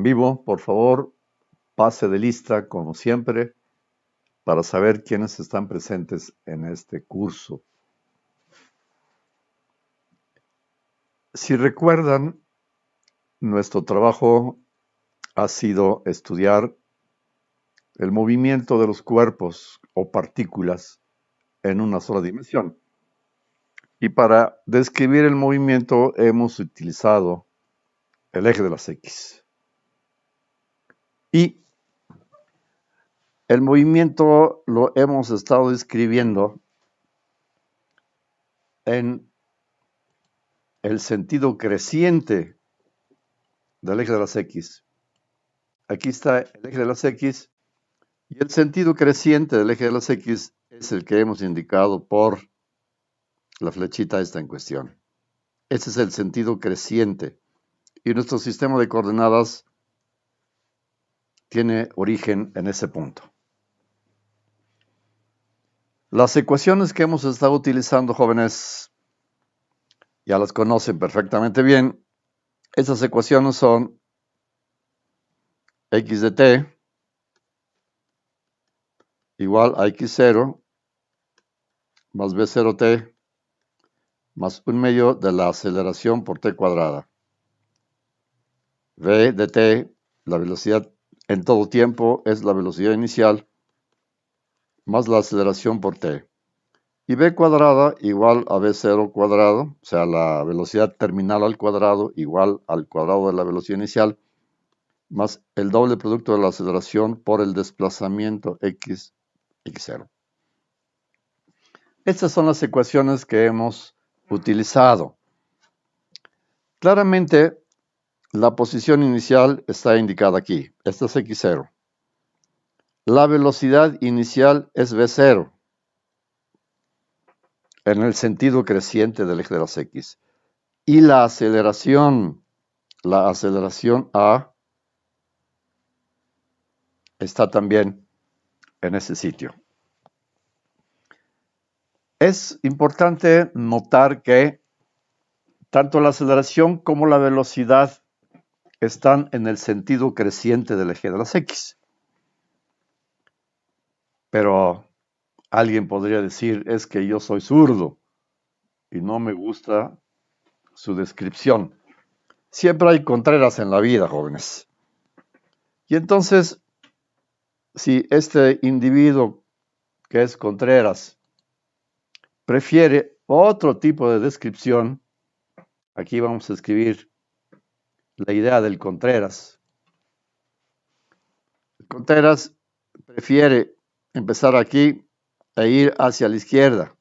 vivo, por favor, pase de lista, como siempre, para saber quiénes están presentes en este curso. Si recuerdan, nuestro trabajo ha sido estudiar el movimiento de los cuerpos o partículas en una sola dimensión. Y para describir el movimiento hemos utilizado el eje de las X. Y el movimiento lo hemos estado describiendo en el sentido creciente del eje de las X. Aquí está el eje de las X y el sentido creciente del eje de las X es el que hemos indicado por la flechita esta en cuestión. Ese es el sentido creciente y nuestro sistema de coordenadas tiene origen en ese punto. Las ecuaciones que hemos estado utilizando, jóvenes, ya las conocen perfectamente bien. Esas ecuaciones son x de t igual a x0 más b0t más 1/2 de la aceleración por t cuadrada. V de t, la velocidad en todo tiempo, es la velocidad inicial más la aceleración por t. Y b cuadrada igual a b0 cuadrado, o sea, la velocidad terminal al cuadrado igual al cuadrado de la velocidad inicial, más el doble producto de la aceleración por el desplazamiento x0. Estas son las ecuaciones que hemos utilizado. Claramente, la posición inicial está indicada aquí. Esta es x0. La velocidad inicial es v0 en el sentido creciente del eje de las x. Y la aceleración a está también en ese sitio. Es importante notar que tanto la aceleración como la velocidad están en el sentido creciente del eje de las x. Pero alguien podría decir, es que yo soy zurdo y no me gusta su descripción. Siempre hay contreras en la vida, jóvenes. Y entonces, si este individuo que es Contreras prefiere otro tipo de descripción, aquí vamos a escribir la idea del Contreras. El Contreras prefiere empezar aquí e ir hacia la izquierda.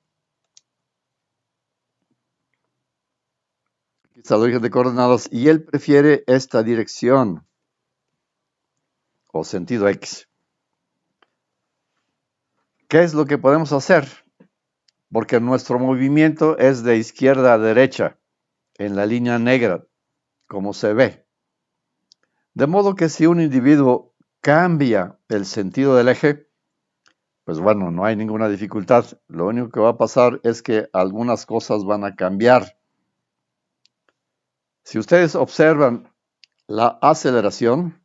Aquí está el origen de coordenadas y él prefiere esta dirección o sentido X. ¿Qué es lo que podemos hacer? Porque nuestro movimiento es de izquierda a derecha en la línea negra, como se ve. De modo que si un individuo cambia el sentido del eje, pues bueno, no hay ninguna dificultad. Lo único que va a pasar es que algunas cosas van a cambiar. Si ustedes observan la aceleración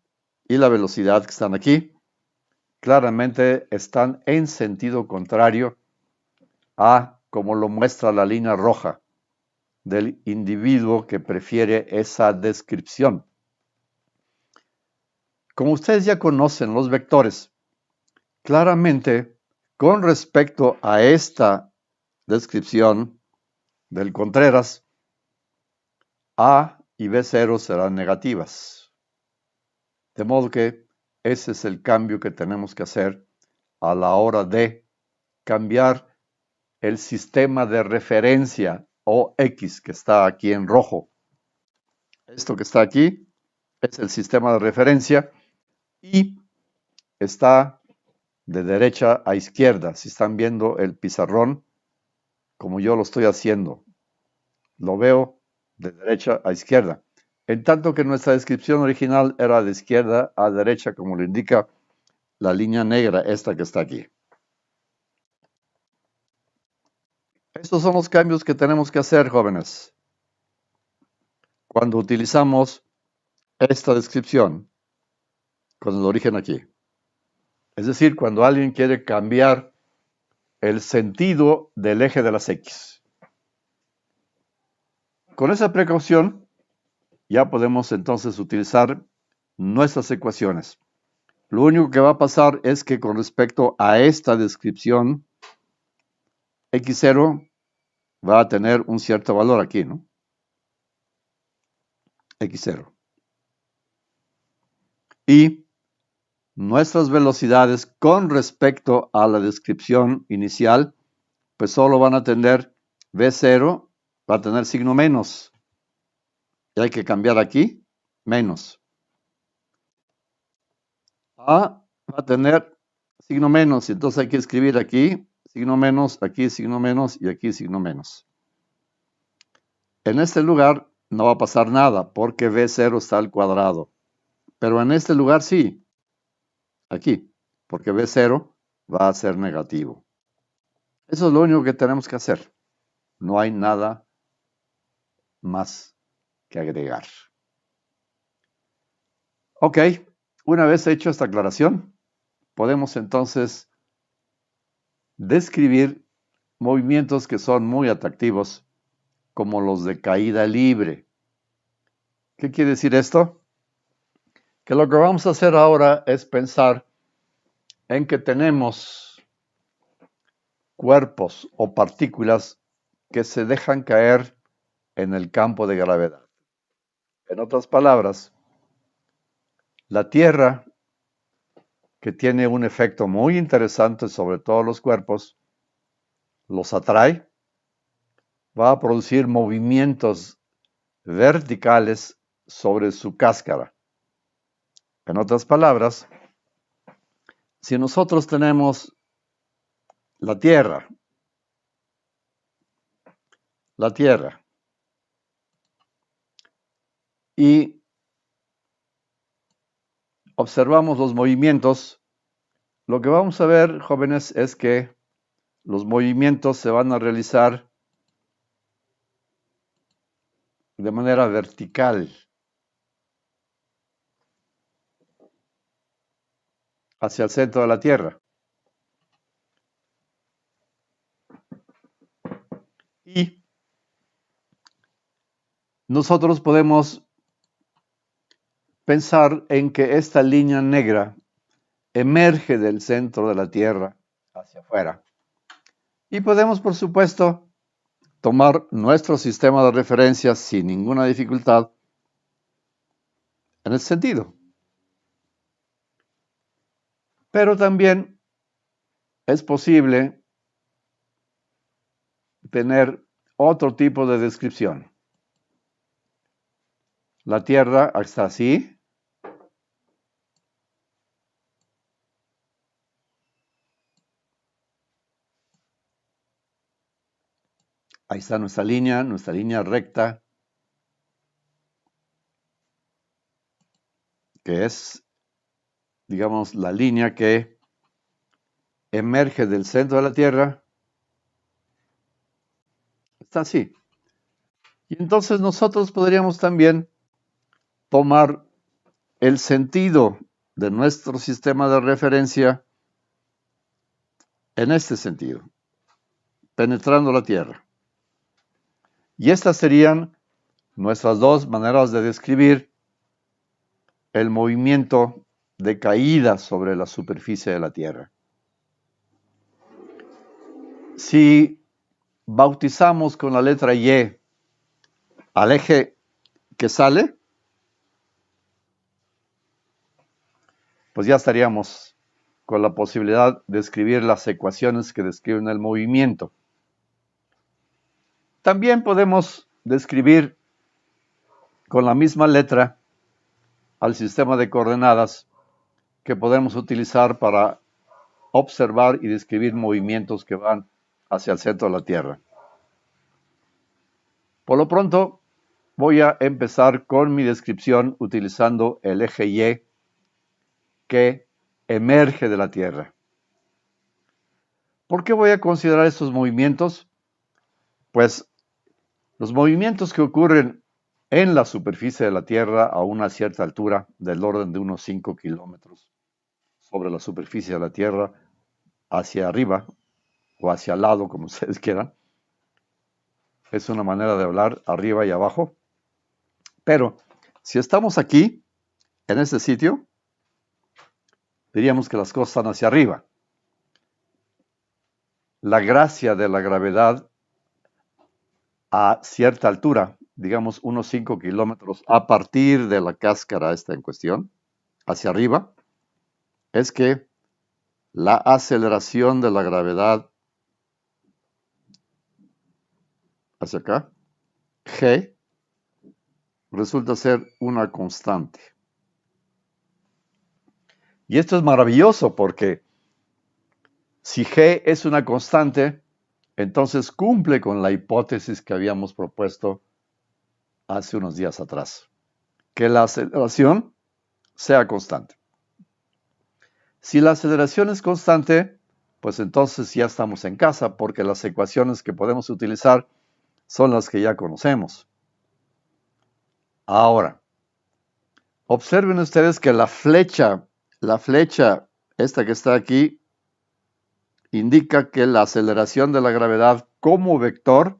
y la velocidad que están aquí, claramente están en sentido contrario a como lo muestra la línea roja del individuo que prefiere esa descripción. Como ustedes ya conocen los vectores, claramente con respecto a esta descripción del Contreras, A y B0 serán negativas. De modo que ese es el cambio que tenemos que hacer a la hora de cambiar el sistema de referencia o X que está aquí en rojo. Esto que está aquí es el sistema de referencia y está de derecha a izquierda. Si están viendo el pizarrón, como yo lo estoy haciendo, lo veo de derecha a izquierda. En tanto que nuestra descripción original era de izquierda a derecha, como lo indica la línea negra, esta que está aquí. Estos son los cambios que tenemos que hacer, jóvenes, cuando utilizamos esta descripción. con el origen aquí. Es decir, cuando alguien quiere cambiar el sentido del eje de las X. Con esa precaución, ya podemos entonces utilizar nuestras ecuaciones. Lo único que va a pasar es que con respecto a esta descripción, x0 va a tener un cierto valor aquí, ¿no? x0. Y nuestras velocidades con respecto a la descripción inicial, pues solo van a tener v0, va a tener signo menos. Y hay que cambiar aquí, menos. A va a tener signo menos, y entonces hay que escribir aquí signo menos y aquí signo menos. En este lugar no va a pasar nada porque v0 está al cuadrado. Pero en este lugar sí, aquí, porque v0 va a ser negativo. Eso es lo único que tenemos que hacer. No hay nada más que agregar. Ok, una vez hecho esta aclaración, podemos entonces describir movimientos que son muy atractivos, como los de caída libre. ¿Qué quiere decir esto? Que lo que vamos a hacer ahora es pensar en que tenemos cuerpos o partículas que se dejan caer en el campo de gravedad. En otras palabras, la Tierra, que tiene un efecto muy interesante sobre todos los cuerpos, los atrae, va a producir movimientos verticales sobre su cáscara. En otras palabras, si nosotros tenemos la Tierra, y observamos los movimientos, lo que vamos a ver, jóvenes, es que los movimientos se van a realizar de manera vertical hacia el centro de la Tierra. Y nosotros podemos pensar en que esta línea negra emerge del centro de la Tierra hacia afuera. Y podemos, por supuesto, tomar nuestro sistema de referencia sin ninguna dificultad en ese sentido. Pero también es posible tener otro tipo de descripción. La Tierra está así. Ahí está nuestra línea recta, que es, digamos, la línea que emerge del centro de la Tierra. Está así. Y entonces nosotros podríamos también tomar el sentido de nuestro sistema de referencia en este sentido, penetrando la Tierra. Y estas serían nuestras dos maneras de describir el movimiento de caída sobre la superficie de la Tierra. Si bautizamos con la letra Y al eje que sale, pues ya estaríamos con la posibilidad de escribir las ecuaciones que describen el movimiento. También podemos describir con la misma letra al sistema de coordenadas que podemos utilizar para observar y describir movimientos que van hacia el centro de la Tierra. Por lo pronto, voy a empezar con mi descripción utilizando el eje Y que emerge de la Tierra. ¿Por qué voy a considerar estos movimientos? Pues los movimientos que ocurren en la superficie de la Tierra a una cierta altura del orden de unos 5 kilómetros sobre la superficie de la Tierra, hacia arriba o hacia al lado, como ustedes quieran. Es una manera de hablar arriba y abajo. Pero si estamos aquí, en este sitio, diríamos que las cosas están hacia arriba. La gracia de la gravedad a cierta altura, digamos unos 5 kilómetros a partir de la cáscara esta en cuestión, hacia arriba, es que la aceleración de la gravedad hacia acá, G, resulta ser una constante. Y esto es maravilloso porque si G es una constante, entonces cumple con la hipótesis que habíamos propuesto hace unos días atrás, que la aceleración sea constante. Si la aceleración es constante, pues entonces ya estamos en casa, porque las ecuaciones que podemos utilizar son las que ya conocemos. Ahora, observen ustedes que la flecha esta que está aquí, indica que la aceleración de la gravedad como vector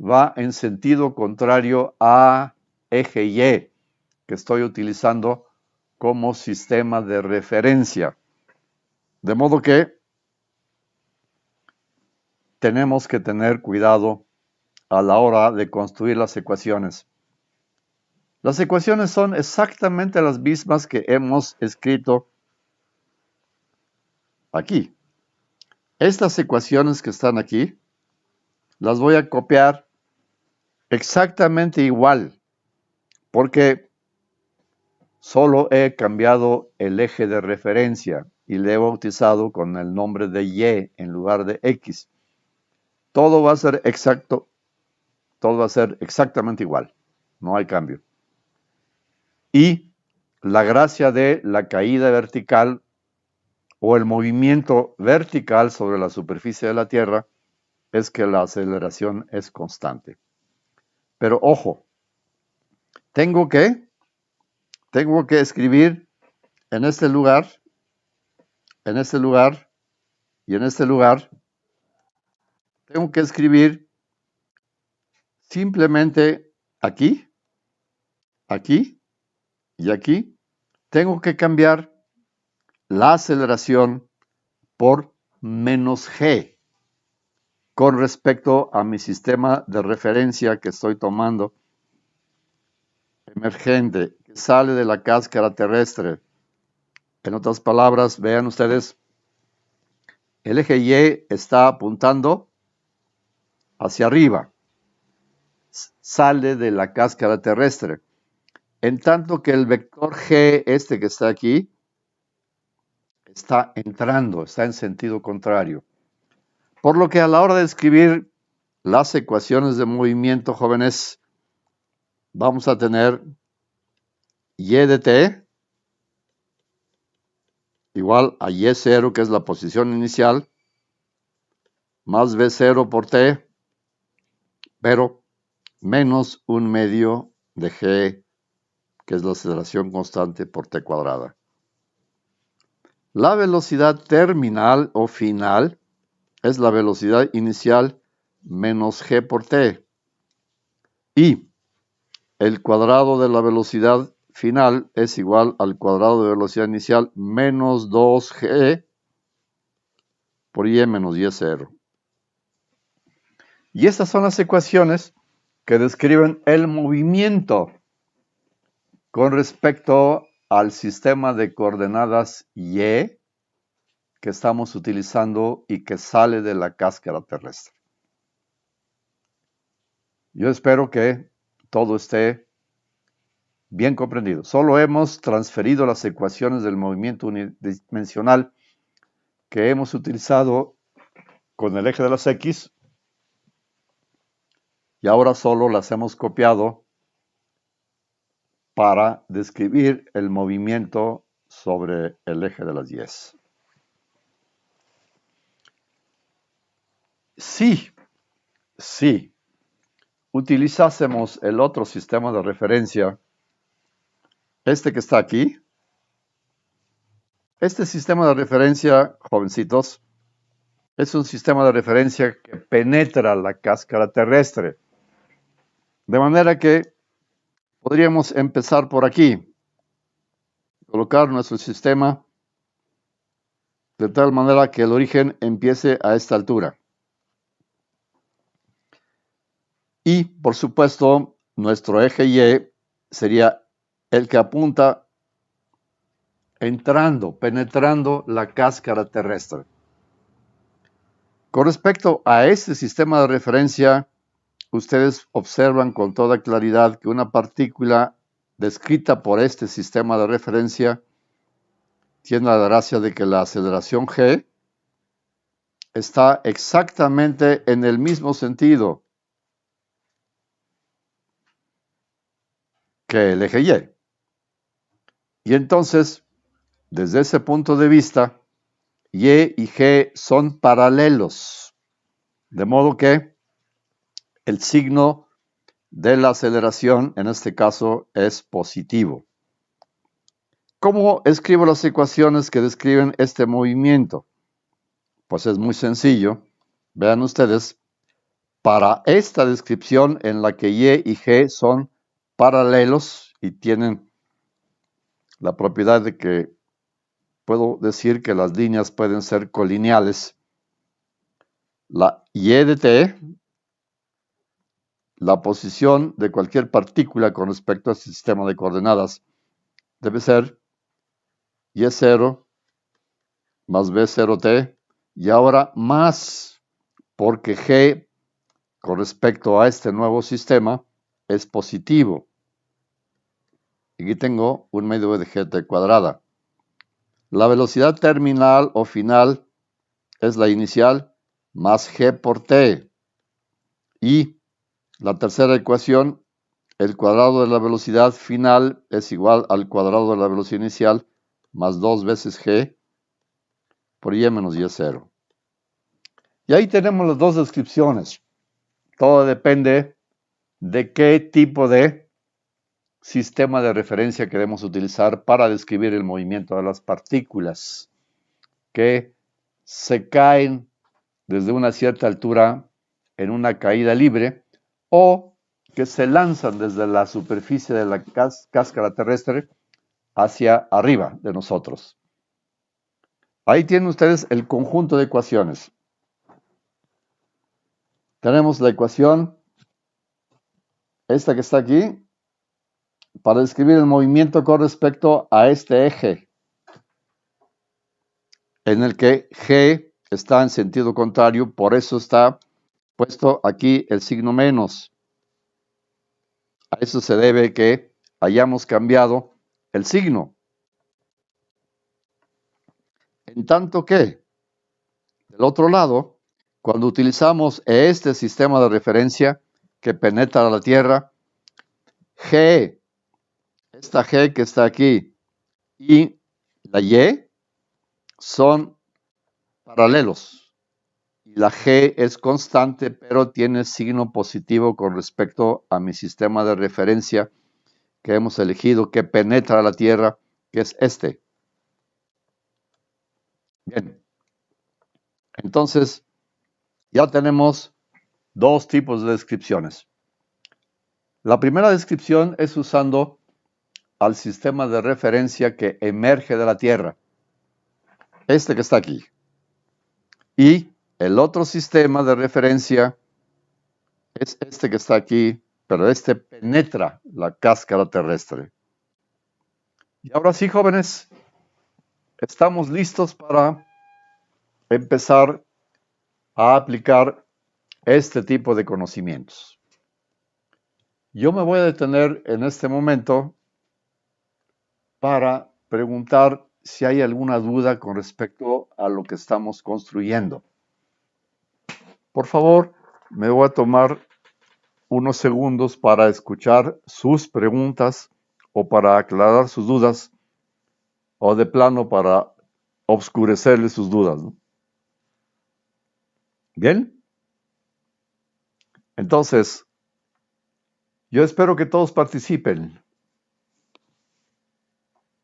va en sentido contrario a eje Y, que estoy utilizando como sistema de referencia. De modo que tenemos que tener cuidado a la hora de construir las ecuaciones. Las ecuaciones son exactamente las mismas que hemos escrito aquí. Estas ecuaciones que están aquí, las voy a copiar exactamente igual, porque solo he cambiado el eje de referencia y le he bautizado con el nombre de Y en lugar de X. Todo va a ser exacto, todo va a ser exactamente igual, no hay cambio. Y la gracia de la caída vertical o el movimiento vertical sobre la superficie de la Tierra es que la aceleración es constante. Pero ojo, tengo que escribir en este lugar y en este lugar, tengo que escribir simplemente aquí, aquí y aquí. Tengo que cambiar la aceleración por menos G con respecto a mi sistema de referencia que estoy tomando emergente, que sale de la cáscara terrestre. En otras palabras, vean ustedes, el eje Y está apuntando hacia arriba, sale de la cáscara terrestre, en tanto que el vector G, este que está aquí, está entrando, está en sentido contrario. Por lo que a la hora de escribir las ecuaciones de movimiento, jóvenes, vamos a tener Y de t igual a Y0, que es la posición inicial, más V0 por t, pero menos un medio de G, que es la aceleración constante por t cuadrada. La velocidad terminal o final es la velocidad inicial menos G por t. Y el cuadrado de la velocidad final es igual al cuadrado de velocidad inicial menos 2G por Y menos Y0. Y estas son las ecuaciones que describen el movimiento con respecto al sistema de coordenadas Y que estamos utilizando y que sale de la cáscara terrestre. Yo espero que todo esté bien comprendido. Solo hemos transferido las ecuaciones del movimiento unidimensional que hemos utilizado con el eje de las X y ahora solo las hemos copiado para describir el movimiento sobre el eje de las Y. Sí, utilizásemos el otro sistema de referencia, este que está aquí. Este sistema de referencia, jovencitos, es un sistema de referencia que penetra la cáscara terrestre. De manera que podríamos empezar por aquí, colocar nuestro sistema de tal manera que el origen empiece a esta altura. Y, por supuesto, nuestro eje Y sería el que apunta penetrando la cáscara terrestre. Con respecto a este sistema de referencia, ustedes observan con toda claridad que una partícula descrita por este sistema de referencia tiene la gracia de que la aceleración g está exactamente en el mismo sentido que el eje Y. Y entonces, desde ese punto de vista, Y y G son paralelos, de modo que el signo de la aceleración, en este caso, es positivo. ¿Cómo escribo las ecuaciones que describen este movimiento? Pues es muy sencillo. Vean ustedes, para esta descripción en la que Y y G son paralelos y tienen la propiedad de que puedo decir que las líneas pueden ser colineales, la Y de T, la posición de cualquier partícula con respecto a este sistema de coordenadas, debe ser Y0 más B0T, y ahora más, porque G con respecto a este nuevo sistema es positivo. Aquí tengo un medio de gt cuadrada. La velocidad terminal o final es la inicial más g por t. Y la tercera ecuación, el cuadrado de la velocidad final es igual al cuadrado de la velocidad inicial más 2 veces g por y menos y0. Y ahí tenemos las dos descripciones. Todo depende de qué tipo de sistema de referencia queremos utilizar para describir el movimiento de las partículas que se caen desde una cierta altura en una caída libre o que se lanzan desde la superficie de la cáscara terrestre hacia arriba de nosotros. Ahí tienen ustedes el conjunto de ecuaciones. Tenemos la ecuación, esta que está aquí, para describir el movimiento con respecto a este eje, en el que G está en sentido contrario, por eso está puesto aquí el signo menos. A eso se debe que hayamos cambiado el signo. En tanto que, del otro lado, cuando utilizamos este sistema de referencia que penetra la Tierra, G, esta G que está aquí, y la Y son paralelos. Y la G es constante, pero tiene signo positivo con respecto a mi sistema de referencia que hemos elegido, que penetra la Tierra, que es este. Bien. Entonces, ya tenemos dos tipos de descripciones. La primera descripción es usando al sistema de referencia que emerge de la Tierra, este que está aquí. Y el otro sistema de referencia es este que está aquí, pero este penetra la cáscara terrestre. Y ahora sí, jóvenes, estamos listos para empezar a aplicar este tipo de conocimientos. Yo me voy a detener en este momento para preguntar si hay alguna duda con respecto a lo que estamos construyendo. Por favor, me voy a tomar unos segundos para escuchar sus preguntas o para aclarar sus dudas o de plano para obscurecerle sus dudas, ¿no? Bien. Entonces, Yo espero que todos participen.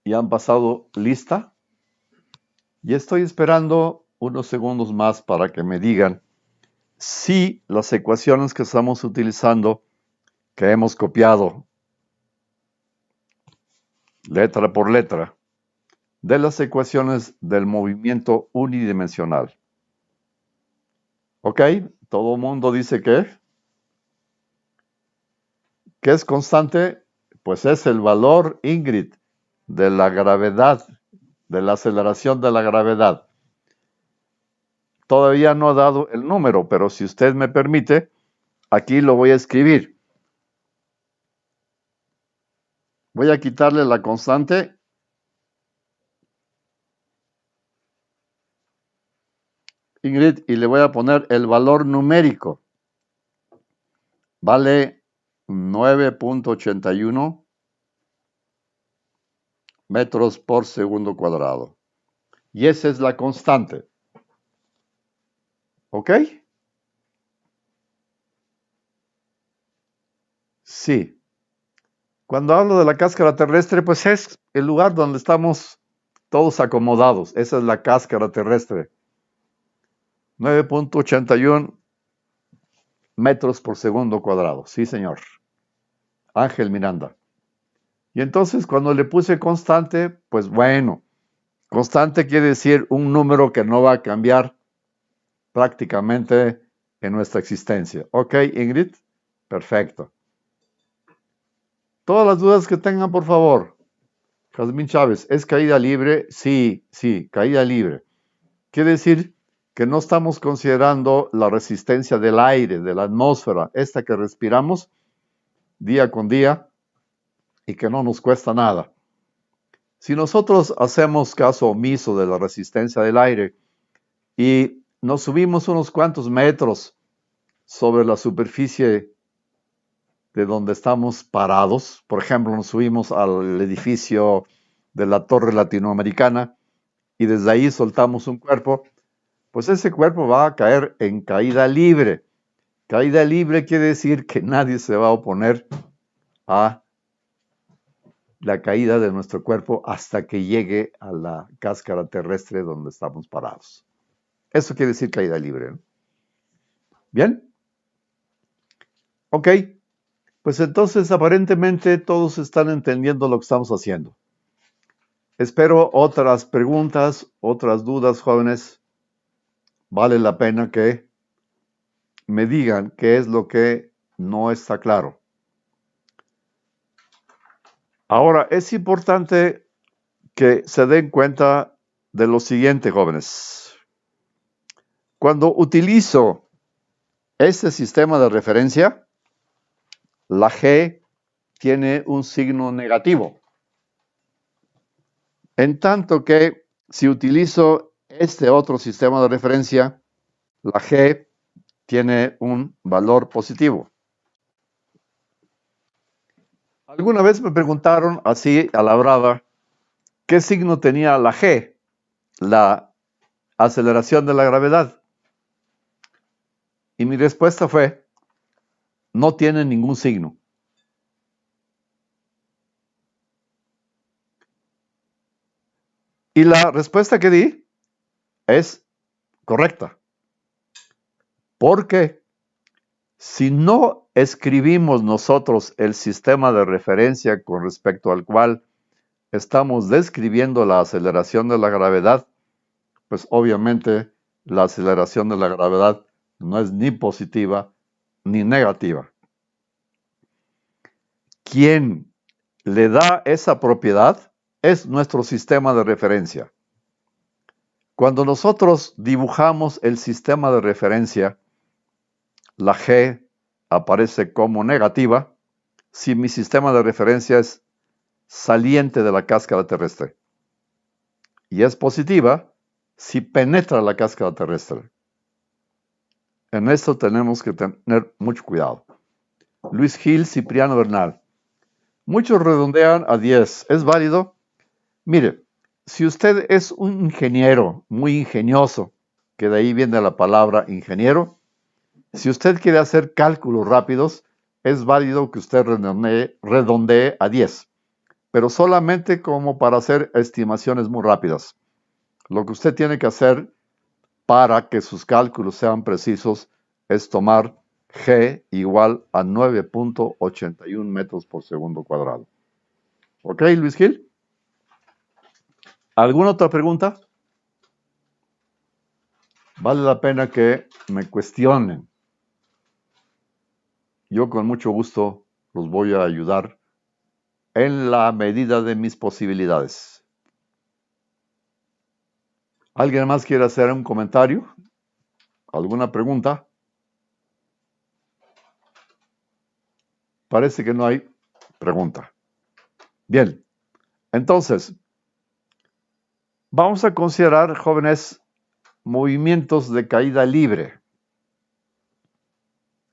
¿Ya han pasado lista? Y estoy esperando unos segundos más para que me digan si las ecuaciones que estamos utilizando, que hemos copiado letra por letra, de las ecuaciones del movimiento unidimensional. ¿Ok? Todo el mundo dice que es constante, pues es el valor, Ingrid, de la gravedad, de la aceleración de la gravedad. Todavía no ha dado el número, pero si usted me permite, aquí lo voy a escribir. Voy a quitarle la constante. Ingrid, y le voy a poner el valor numérico. Vale 9.81 metros por segundo cuadrado. Y esa es la constante. ¿Ok? Sí. Cuando hablo de la cáscara terrestre, pues es el lugar donde estamos todos acomodados. Esa es la cáscara terrestre. 9.81 metros por segundo cuadrado. Sí, señor. Ángel Miranda. Y entonces cuando le puse constante, pues bueno, constante quiere decir un número que no va a cambiar prácticamente en nuestra existencia. ¿Ok, Ingrid? Perfecto. Todas las dudas que tengan, por favor. Jazmín Chávez, ¿es caída libre? Sí, caída libre. Quiere decir que no estamos considerando la resistencia del aire, de la atmósfera, esta que respiramos día con día y que no nos cuesta nada. Si nosotros hacemos caso omiso de la resistencia del aire y nos subimos unos cuantos metros sobre la superficie de donde estamos parados, por ejemplo, nos subimos al edificio de la Torre Latinoamericana y desde ahí soltamos un cuerpo, pues ese cuerpo va a caer en caída libre. Caída libre quiere decir que nadie se va a oponer a la caída de nuestro cuerpo hasta que llegue a la cáscara terrestre donde estamos parados. Eso quiere decir caída libre, ¿no? ¿Bien? Ok, pues entonces aparentemente todos están entendiendo lo que estamos haciendo. Espero otras preguntas, otras dudas, jóvenes. Vale la pena que me digan qué es lo que no está claro. Ahora, es importante que se den cuenta de lo siguiente, jóvenes. Cuando utilizo este sistema de referencia, la G tiene un signo negativo. En tanto que si utilizo este otro sistema de referencia, la G tiene un valor positivo. Alguna vez me preguntaron así a la brava, ¿qué signo tenía la G? La aceleración de la gravedad. Y mi respuesta fue, no tiene ningún signo. Y la respuesta que di es correcta. Porque si no escribimos nosotros el sistema de referencia con respecto al cual estamos describiendo la aceleración de la gravedad, pues obviamente la aceleración de la gravedad no es ni positiva ni negativa. Quien le da esa propiedad es nuestro sistema de referencia. Cuando nosotros dibujamos el sistema de referencia, la G aparece como negativa si mi sistema de referencia es saliente de la cáscara terrestre. Y es positiva si penetra la cáscara terrestre. En esto tenemos que tener mucho cuidado. Luis Gil, Cipriano Bernal. Muchos redondean a 10. ¿Es válido? Mire, si usted es un ingeniero muy ingenioso, que de ahí viene la palabra ingeniero, si usted quiere hacer cálculos rápidos, es válido que usted redondee a 10, pero solamente como para hacer estimaciones muy rápidas. Lo que usted tiene que hacer para que sus cálculos sean precisos es tomar G igual a 9.81 metros por segundo cuadrado. ¿Ok, Luis Gil? ¿Alguna otra pregunta? Vale la pena que me cuestionen. Yo con mucho gusto los voy a ayudar en la medida de mis posibilidades. ¿Alguien más quiere hacer un comentario? ¿Alguna pregunta? Parece que no hay pregunta. Bien, entonces, vamos a considerar, jóvenes, movimientos de caída libre.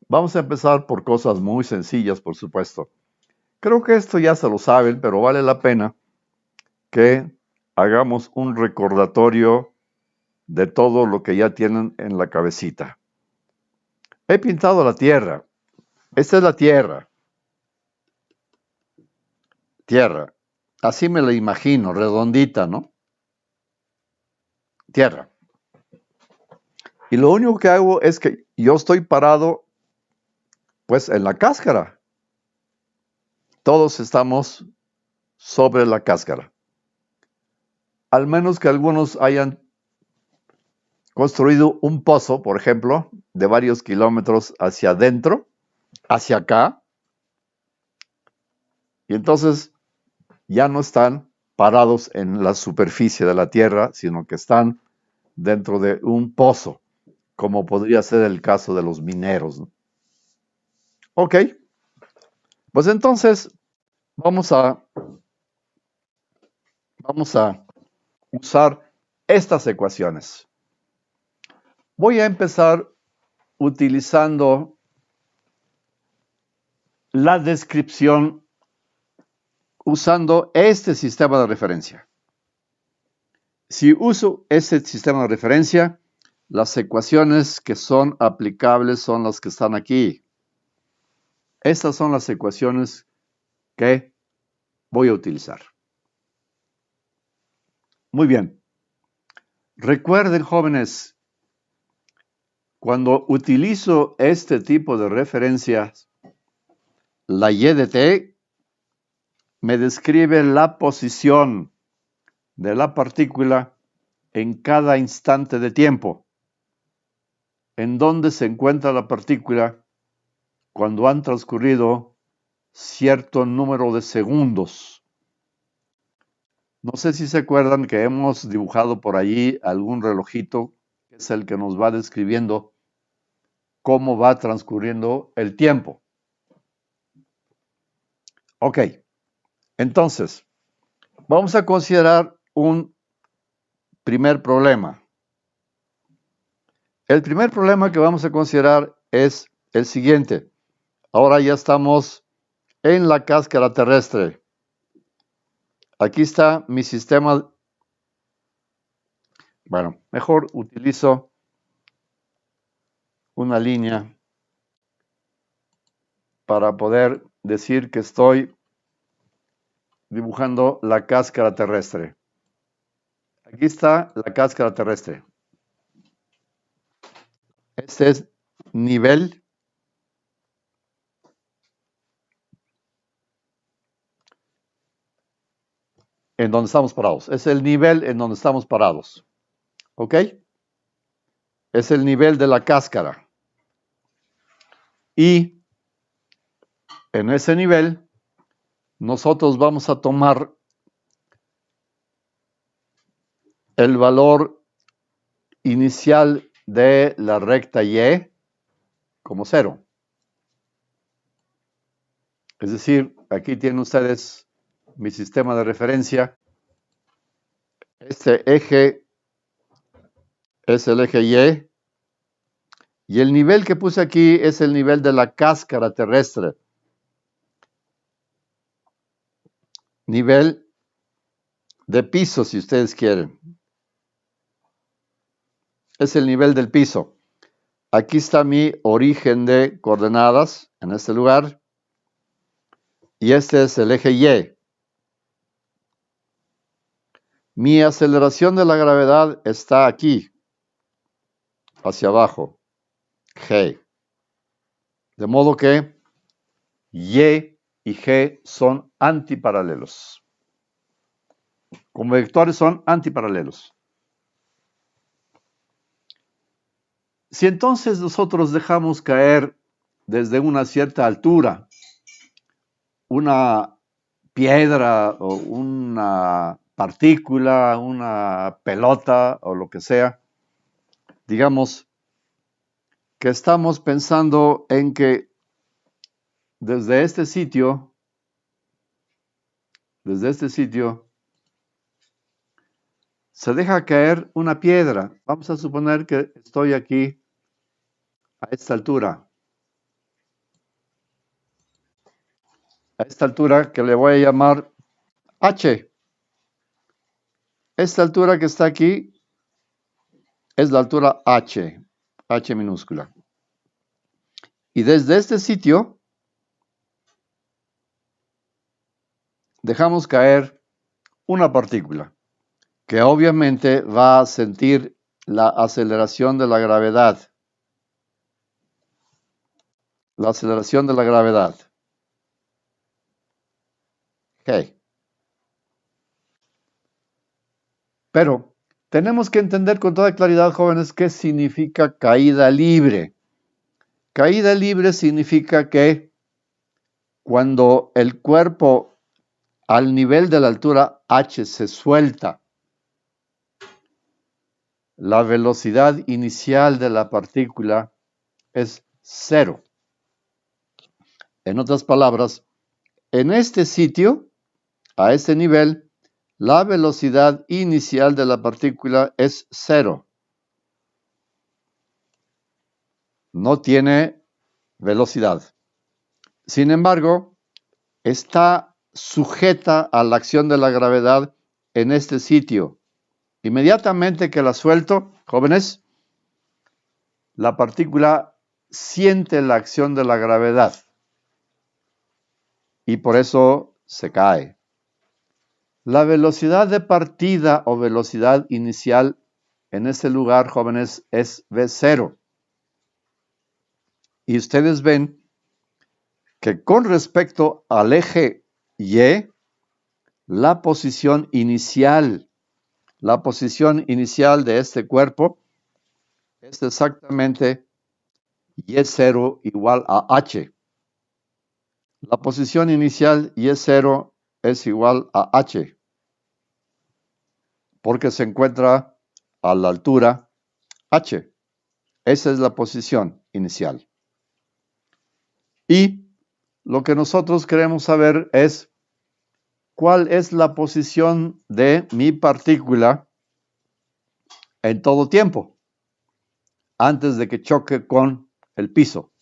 Vamos a empezar por cosas muy sencillas, por supuesto. Creo que esto ya se lo saben, pero vale la pena que hagamos un recordatorio de todo lo que ya tienen en la cabecita. He pintado la Tierra. Esta es la Tierra. Tierra. Así me la imagino, redondita, ¿no? Tierra. Y lo único que hago es que yo estoy parado, pues, en la cáscara. Todos estamos sobre la cáscara. Al menos que algunos hayan construido un pozo, por ejemplo, de varios kilómetros hacia adentro, hacia acá, y entonces ya no están parados en la superficie de la Tierra, sino que están dentro de un pozo, como podría ser el caso de los mineros, ¿no? Ok, pues entonces vamos a usar estas ecuaciones. Voy a empezar utilizando la descripción usando este sistema de referencia. Si uso este sistema de referencia, las ecuaciones que son aplicables son las que están aquí. Estas son las ecuaciones que voy a utilizar. Muy bien. Recuerden, jóvenes, cuando utilizo este tipo de referencias, la y de t me describe la posición de la partícula en cada instante de tiempo, en donde se encuentra la partícula cuando han transcurrido cierto número de segundos. No sé si se acuerdan que hemos dibujado por allí algún relojito, que es el que nos va describiendo cómo va transcurriendo el tiempo. Ok, entonces, vamos a considerar un primer problema. El primer problema que vamos a considerar es el siguiente. Ahora ya estamos en la cáscara terrestre. Aquí está mi sistema. Bueno, mejor utilizo una línea para poder decir que estoy dibujando la cáscara terrestre. Aquí está la cáscara terrestre. Este es nivel en donde estamos parados. Es el nivel en donde estamos parados. ¿Ok? Es el nivel de la cáscara. Y en ese nivel, nosotros vamos a tomar el valor inicial de la recta y como 0. Es decir, aquí tienen ustedes mi sistema de referencia. Este eje es el eje y el nivel que puse aquí es el nivel de la cáscara terrestre. Nivel de piso, si ustedes quieren. Es el nivel del piso. Aquí está mi origen de coordenadas en este lugar. y este es el eje Y. Mi aceleración de la gravedad está aquí, hacia abajo, G. De modo que Y y G son antiparalelos. Como vectores son antiparalelos. Si entonces nosotros dejamos caer desde una cierta altura una piedra o una partícula, una pelota o lo que sea, digamos que estamos pensando en que desde este sitio, se deja caer una piedra. Vamos a suponer que estoy aquí a esta altura. A esta altura que le voy a llamar H. Esta altura que está aquí es la altura H, H minúscula. Y desde este sitio dejamos caer una partícula que obviamente va a sentir la aceleración de la gravedad. La aceleración de la gravedad. G. Pero tenemos que entender con toda claridad, jóvenes, qué significa caída libre. Caída libre significa que cuando el cuerpo al nivel de la altura h se suelta, la velocidad inicial de la partícula es 0. En otras palabras, en este sitio, a este nivel, la velocidad inicial de la partícula es 0. No tiene velocidad. Sin embargo, está sujeta a la acción de la gravedad en este sitio. Inmediatamente que la suelto, jóvenes, la partícula siente la acción de la gravedad y por eso se cae. La velocidad de partida o velocidad inicial en este lugar, jóvenes, es V0. Y ustedes ven que con respecto al eje Y, la posición inicial de este cuerpo es exactamente Y0 igual a H. La posición inicial Y0 es igual a H, porque se encuentra a la altura H. Esa es la posición inicial. Y lo que nosotros queremos saber es cuál es la posición de mi partícula en todo tiempo, antes de que choque con el piso.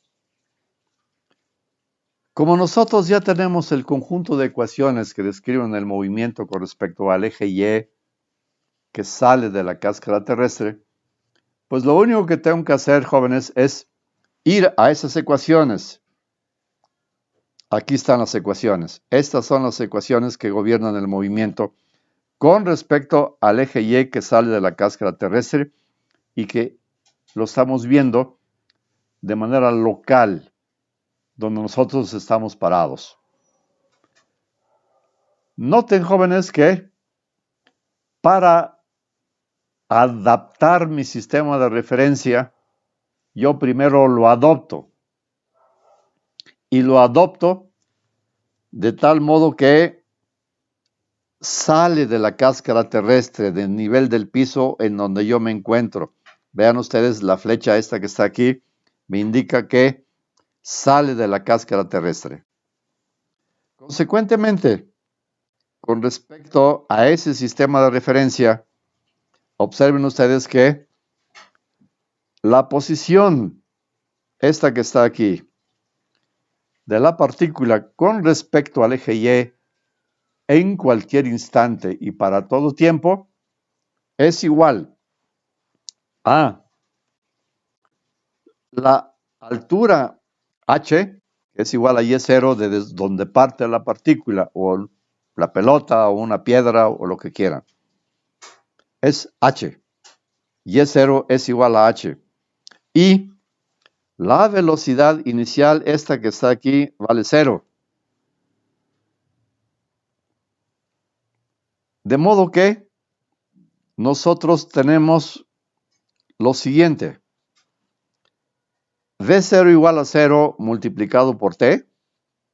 Como nosotros ya tenemos el conjunto de ecuaciones que describen el movimiento con respecto al eje Y que sale de la cáscara terrestre, pues lo único que tengo que hacer, jóvenes, es ir a esas ecuaciones. Aquí están las ecuaciones. Estas son las ecuaciones que gobiernan el movimiento con respecto al eje Y que sale de la cáscara terrestre y que lo estamos viendo de manera local, donde nosotros estamos parados. Noten, jóvenes, que para adaptar mi sistema de referencia, yo primero lo adopto. Y lo adopto de tal modo que sale de la cáscara terrestre, del nivel del piso en donde yo me encuentro. Vean ustedes la flecha esta que está aquí, me indica que sale de la cáscara terrestre. Consecuentemente, con respecto a ese sistema de referencia, observen ustedes que la posición, esta que está aquí, de la partícula con respecto al eje Y en cualquier instante y para todo tiempo es igual a la altura h que es igual a Y0 desde donde parte la partícula, o la pelota, o una piedra, o lo que quieran. Es h. Y0 es igual a h. Y la velocidad inicial, esta que está aquí, vale 0. De modo que nosotros tenemos lo siguiente. V0 igual a 0 multiplicado por t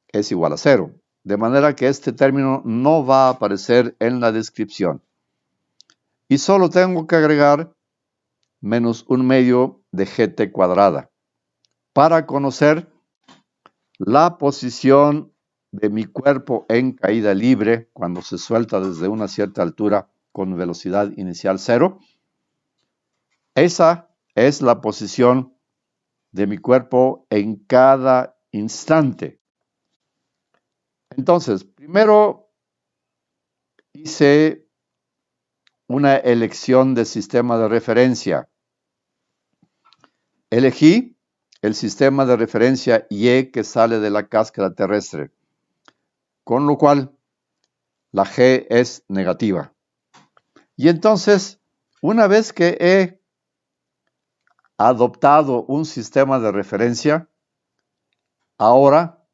es igual a 0. De manera que este término no va a aparecer en la descripción. Y solo tengo que agregar menos 1/2 de gt cuadrada para conocer la posición de mi cuerpo en caída libre cuando se suelta desde una cierta altura con velocidad inicial 0. Esa es la posición de mi cuerpo en cada instante. Entonces, primero hice una elección de sistema de referencia. Elegí el sistema de referencia Y que sale de la cáscara terrestre, con lo cual la G es negativa. Y entonces, una vez que he adoptado un sistema de referencia, ahora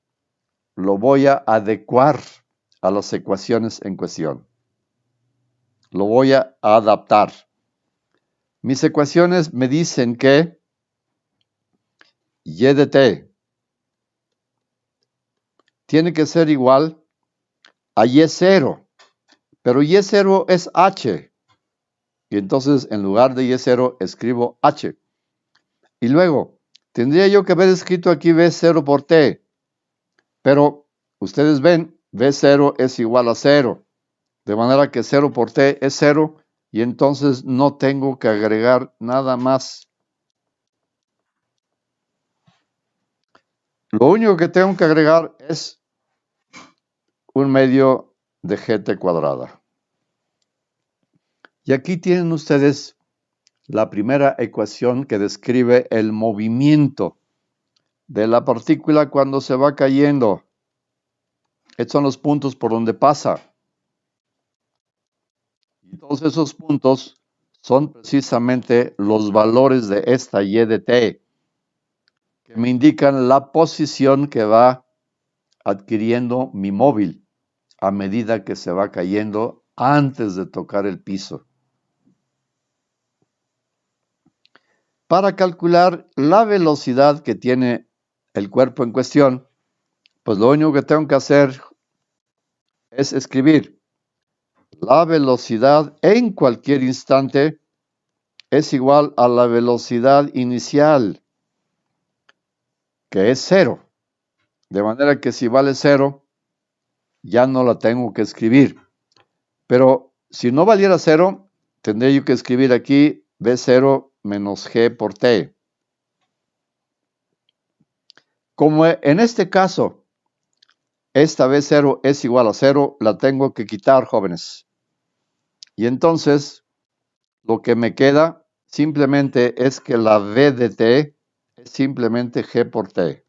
lo voy a adecuar a las ecuaciones en cuestión. Lo voy a adaptar. Mis ecuaciones me dicen que y de t tiene que ser igual a y0, pero y0 es h. Y entonces en lugar de y0 escribo h. Y luego, tendría yo que haber escrito aquí v0 por t, pero ustedes ven, v0 es igual a 0, de manera que 0 por t es 0, y entonces no tengo que agregar nada más. Lo único que tengo que agregar es 1/2 de gt cuadrada. Y aquí tienen ustedes la primera ecuación que describe el movimiento de la partícula cuando se va cayendo. Estos son los puntos por donde pasa. Y todos esos puntos son precisamente los valores de esta y de t, que me indican la posición que va adquiriendo mi móvil a medida que se va cayendo antes de tocar el piso. Para calcular la velocidad que tiene el cuerpo en cuestión, pues lo único que tengo que hacer es escribir la velocidad en cualquier instante es igual a la velocidad inicial, que es 0. De manera que si vale 0, ya no la tengo que escribir. Pero si no valiera 0, tendría yo que escribir aquí v0 menos g por t. Como en este caso, esta v0 es igual a 0, la tengo que quitar, jóvenes. Y entonces, lo que me queda simplemente es que la v de t es simplemente g por t.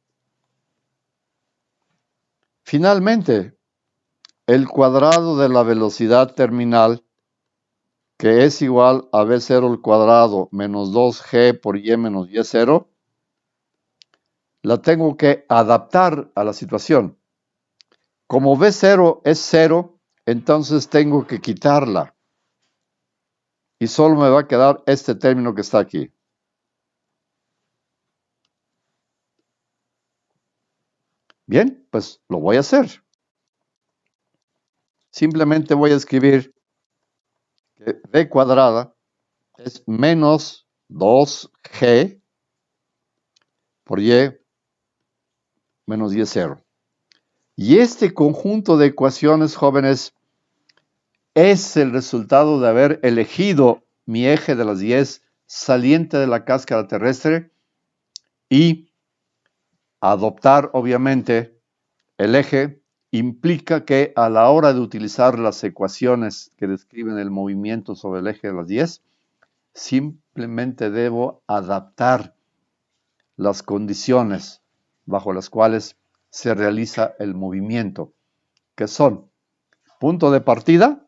Finalmente, el cuadrado de la velocidad terminal, que es igual a v0 al cuadrado menos 2g por y menos y0, la tengo que adaptar a la situación. Como v0 es 0, entonces tengo que quitarla. Y solo me va a quedar este término que está aquí. Bien, pues lo voy a hacer. Simplemente voy a escribir que v cuadrada es menos 2g por y menos y0. Y este conjunto de ecuaciones, jóvenes, es el resultado de haber elegido mi eje de las 10 saliente de la cáscara terrestre y adoptar, obviamente, el eje implica que a la hora de utilizar las ecuaciones que describen el movimiento sobre el eje de las 10, simplemente debo adaptar las condiciones bajo las cuales se realiza el movimiento, que son punto de partida,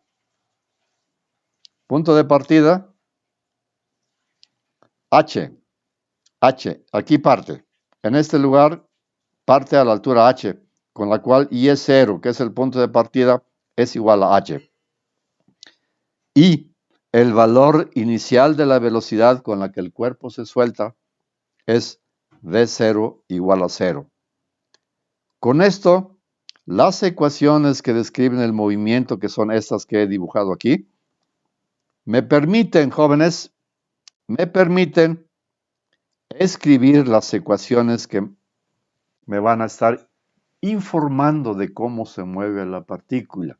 H, aquí parte. En este lugar parte a la altura H, con la cual I es 0, que es el punto de partida, es igual a H. Y el valor inicial de la velocidad con la que el cuerpo se suelta es V0 igual a 0. Con esto, las ecuaciones que describen el movimiento, que son estas que he dibujado aquí, me permiten, jóvenes, escribir las ecuaciones que me van a estar informando de cómo se mueve la partícula.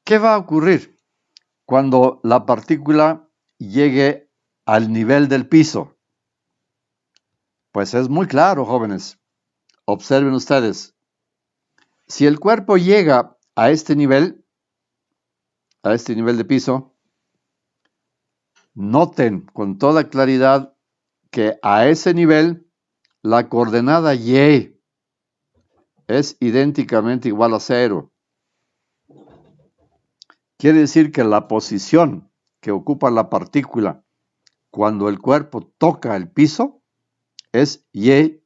¿Qué va a ocurrir cuando la partícula llegue al nivel del piso? Pues es muy claro, jóvenes. Observen ustedes. Si el cuerpo llega a este nivel de piso, noten con toda claridad que a ese nivel la coordenada Y es idénticamente igual a 0. Quiere decir que la posición que ocupa la partícula cuando el cuerpo toca el piso es Y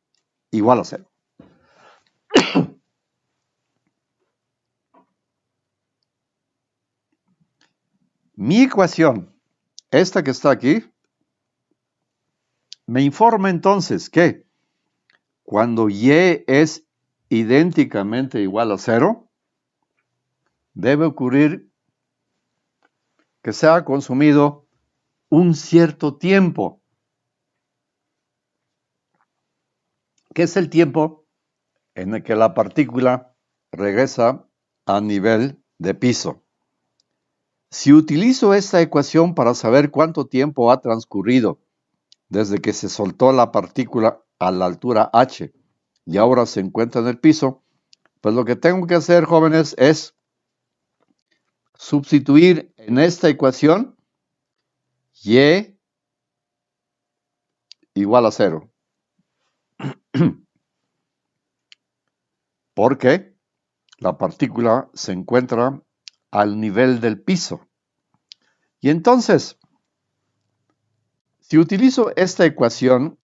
igual a 0. Mi ecuación, esta que está aquí, me informa entonces que cuando Y es idénticamente igual a 0, debe ocurrir que se ha consumido un cierto tiempo. ¿Qué es el tiempo en el que la partícula regresa a nivel de piso? Si utilizo esta ecuación para saber cuánto tiempo ha transcurrido desde que se soltó la partícula a la altura H y ahora se encuentra en el piso, pues lo que tengo que hacer, jóvenes, es sustituir en esta ecuación Y igual a 0. Porque la partícula se encuentra al nivel del piso. Y entonces, si utilizo esta ecuación,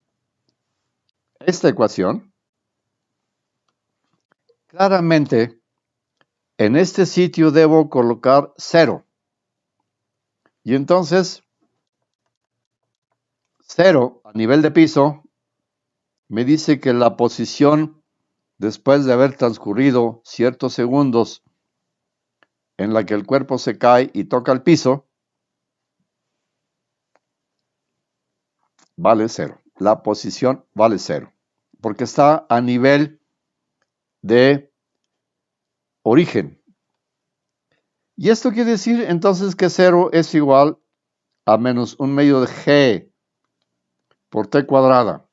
claramente en este sitio debo colocar 0. Y entonces, 0 a nivel de piso me dice que la posición después de haber transcurrido ciertos segundos en la que el cuerpo se cae y toca el piso, vale 0. La posición vale 0, porque está a nivel de origen. Y esto quiere decir entonces que 0 es igual a menos 1/2 de G por T cuadrada.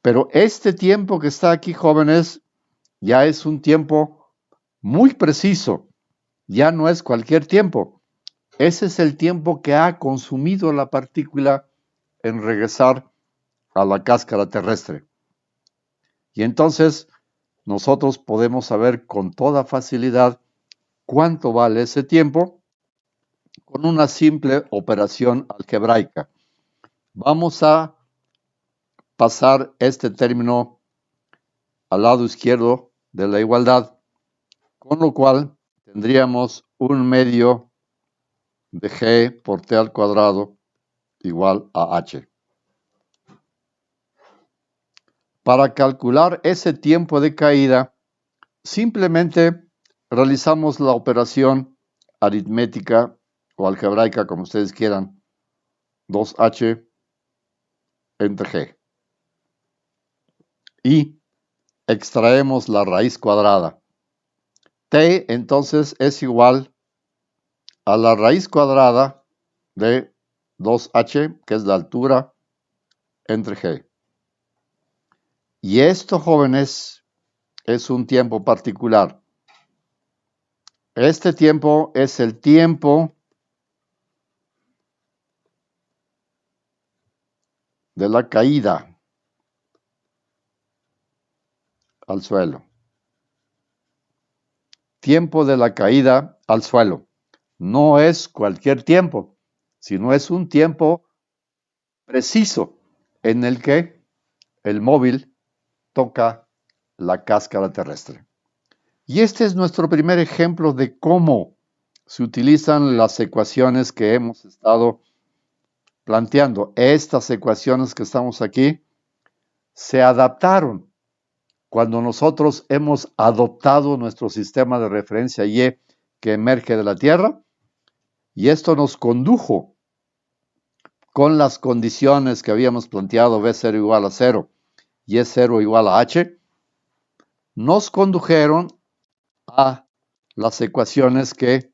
Pero este tiempo que está aquí, jóvenes, ya es un tiempo muy preciso. Ya no es cualquier tiempo. Ese es el tiempo que ha consumido la partícula en regresar a la cáscara terrestre. Y entonces nosotros podemos saber con toda facilidad cuánto vale ese tiempo con una simple operación algebraica. Vamos a pasar este término al lado izquierdo de la igualdad, con lo cual tendríamos 1/2 de G por T al cuadrado igual a H. Para calcular ese tiempo de caída, simplemente realizamos la operación aritmética o algebraica, como ustedes quieran, 2H entre G. Y extraemos la raíz cuadrada. T entonces es igual a la raíz cuadrada de 2H, que es la altura, entre G. Y esto, jóvenes, es un tiempo particular. Este tiempo es el tiempo de la caída al suelo. Tiempo de la caída al suelo. No es cualquier tiempo, sino es un tiempo preciso en el que el móvil toca la cáscara terrestre. Y este es nuestro primer ejemplo de cómo se utilizan las ecuaciones que hemos estado planteando. Estas ecuaciones que estamos aquí se adaptaron cuando nosotros hemos adoptado nuestro sistema de referencia Y que emerge de la Tierra, y esto nos condujo con las condiciones que habíamos planteado, B0 igual a 0 y E0 igual a H, nos condujeron a las ecuaciones que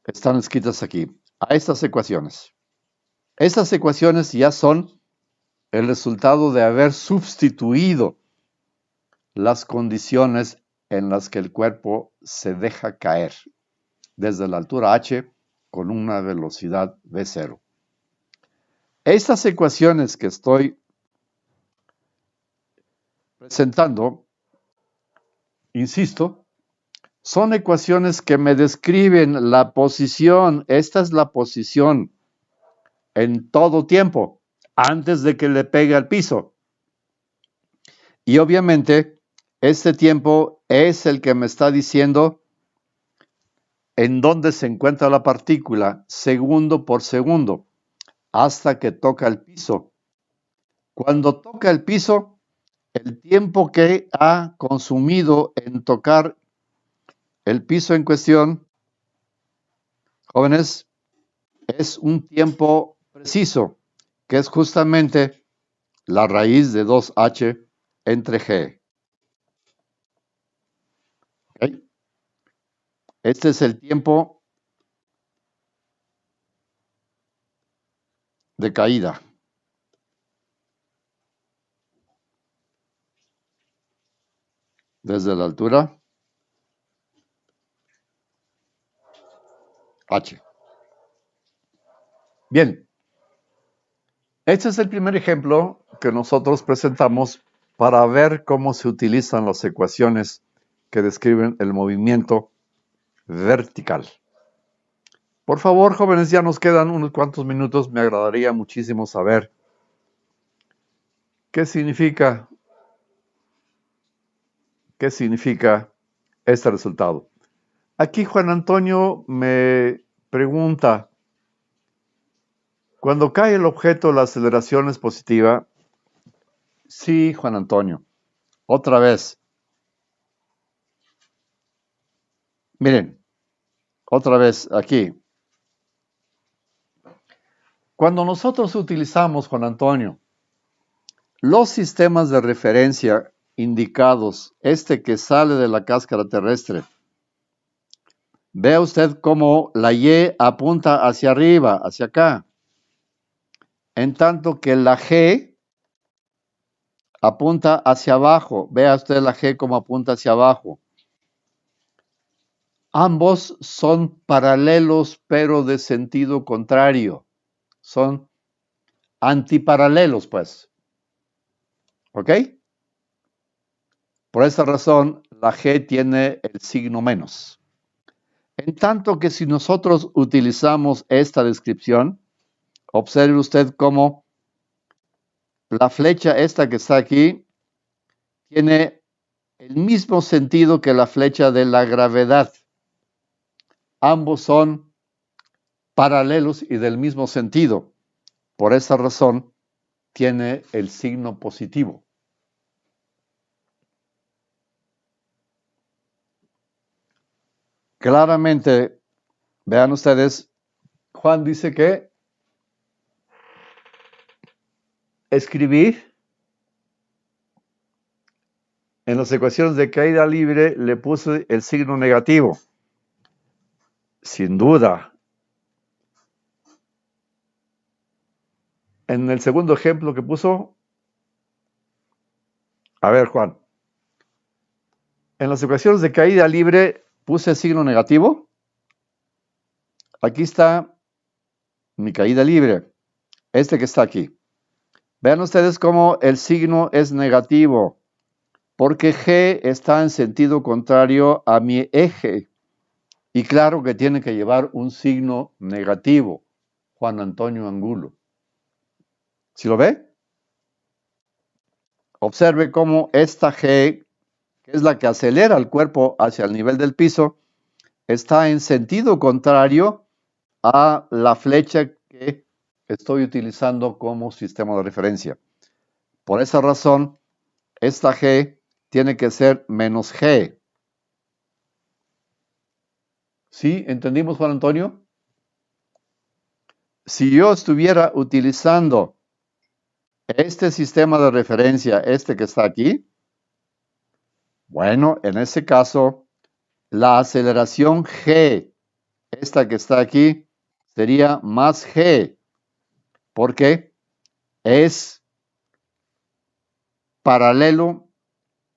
están escritas aquí, a estas ecuaciones. Estas ecuaciones ya son el resultado de haber sustituido las condiciones en las que el cuerpo se deja caer desde la altura h con una velocidad v0. Estas ecuaciones que estoy presentando, insisto, son ecuaciones que me describen la posición. Esta es la posición en todo tiempo, antes de que le pegue al piso. Y obviamente, este tiempo es el que me está diciendo en dónde se encuentra la partícula segundo por segundo, hasta que toca el piso. Cuando toca el piso, el tiempo que ha consumido en tocar el piso en cuestión, jóvenes, es un tiempo preciso, que es justamente la raíz de 2h entre g. ¿Okay? Este es el tiempo de caída. Desde la altura h. Bien, este es el primer ejemplo que nosotros presentamos para ver cómo se utilizan las ecuaciones que describen el movimiento vertical. Por favor, jóvenes, ya nos quedan unos cuantos minutos. Me agradaría muchísimo saber qué significa este resultado. Aquí Juan Antonio me pregunta, cuando cae el objeto, la aceleración es positiva. Sí, Juan Antonio. Otra vez. Miren, otra vez aquí. Cuando nosotros utilizamos, Juan Antonio, los sistemas de referencia indicados, este que sale de la cáscara terrestre, vea usted cómo la Y apunta hacia arriba, hacia acá, en tanto que la G apunta hacia abajo. Vea usted la G como apunta hacia abajo. Ambos son paralelos, pero de sentido contrario. Son antiparalelos, pues. ¿Ok? Por esa razón, la G tiene el signo menos. En tanto que si nosotros utilizamos esta descripción, observe usted cómo la flecha esta que está aquí tiene el mismo sentido que la flecha de la gravedad. Ambos son paralelos y del mismo sentido. Por esa razón, tiene el signo positivo. Claramente, vean ustedes, Juan dice que escribir en las ecuaciones de caída libre le puse el signo negativo. Sin duda. En el segundo ejemplo que puso, a ver, Juan, en las ecuaciones de caída libre puse el signo negativo. Aquí está mi caída libre, este que está aquí. Vean ustedes cómo el signo es negativo, porque G está en sentido contrario a mi eje. Y claro que tiene que llevar un signo negativo, Juan Antonio Angulo. ¿Sí lo ve? Observe cómo esta G, que es la que acelera el cuerpo hacia el nivel del piso, está en sentido contrario a la flecha que estoy utilizando como sistema de referencia. Por esa razón, esta G tiene que ser menos G. ¿Sí? ¿Entendimos, Juan Antonio? Si yo estuviera utilizando este sistema de referencia, este que está aquí, bueno, en ese caso, la aceleración G, esta que está aquí, sería más G, porque es paralelo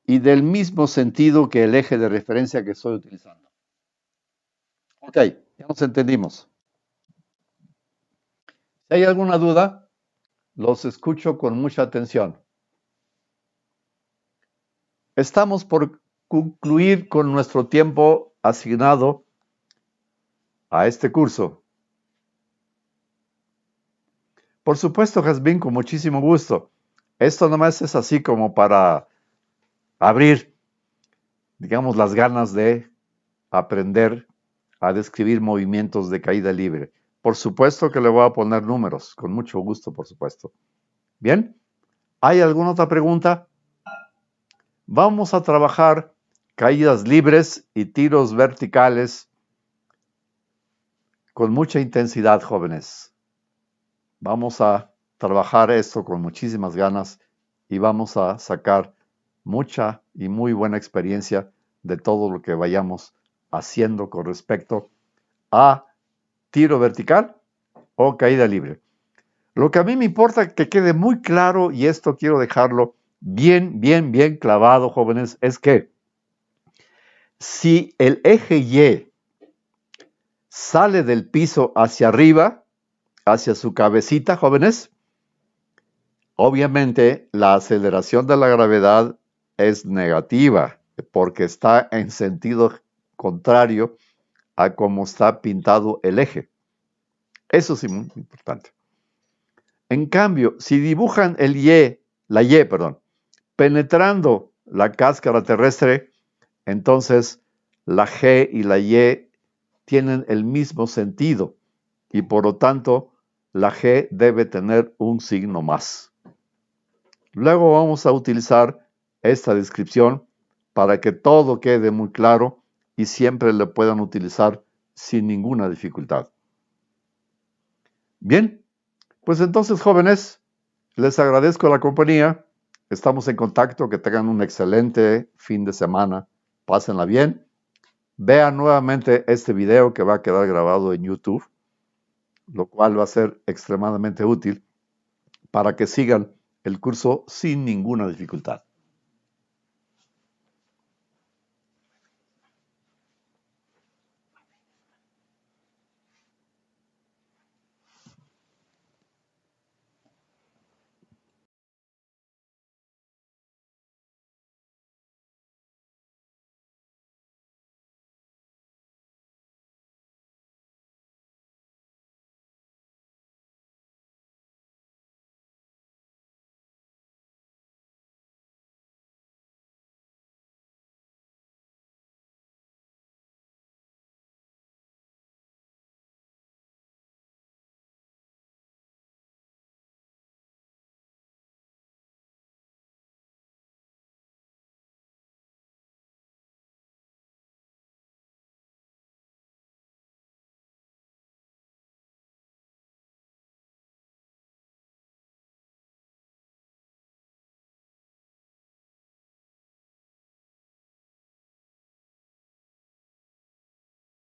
y del mismo sentido que el eje de referencia que estoy utilizando. Ok, ya nos entendimos. Si hay alguna duda, los escucho con mucha atención. Estamos por concluir con nuestro tiempo asignado a este curso. Por supuesto, Jazmín, con muchísimo gusto. Esto nomás es así como para abrir, digamos, las ganas de aprender a describir movimientos de caída libre. Por supuesto que le voy a poner números, con mucho gusto, por supuesto. Bien, ¿hay alguna otra pregunta? Vamos a trabajar caídas libres y tiros verticales con mucha intensidad, jóvenes. Vamos a trabajar esto con muchísimas ganas y vamos a sacar mucha y muy buena experiencia de todo lo que vayamos haciendo con respecto a tiro vertical o caída libre. Lo que a mí me importa que quede muy claro, y esto quiero dejarlo bien clavado, jóvenes, es que si el eje Y sale del piso hacia arriba, hacia su cabecita, jóvenes, obviamente la aceleración de la gravedad es negativa porque está en sentido contrario a cómo está pintado el eje. Eso sí, muy importante. En cambio, si dibujan la Y, penetrando la cáscara terrestre, entonces la G y la Y tienen el mismo sentido y por lo tanto la G debe tener un signo más. Luego vamos a utilizar esta descripción para que todo quede muy claro y siempre lo puedan utilizar sin ninguna dificultad. Bien, pues entonces, jóvenes, les agradezco la compañía. Estamos en contacto. Que tengan un excelente fin de semana. Pásenla bien. Vean nuevamente este video que va a quedar grabado en YouTube, lo cual va a ser extremadamente útil para que sigan el curso sin ninguna dificultad.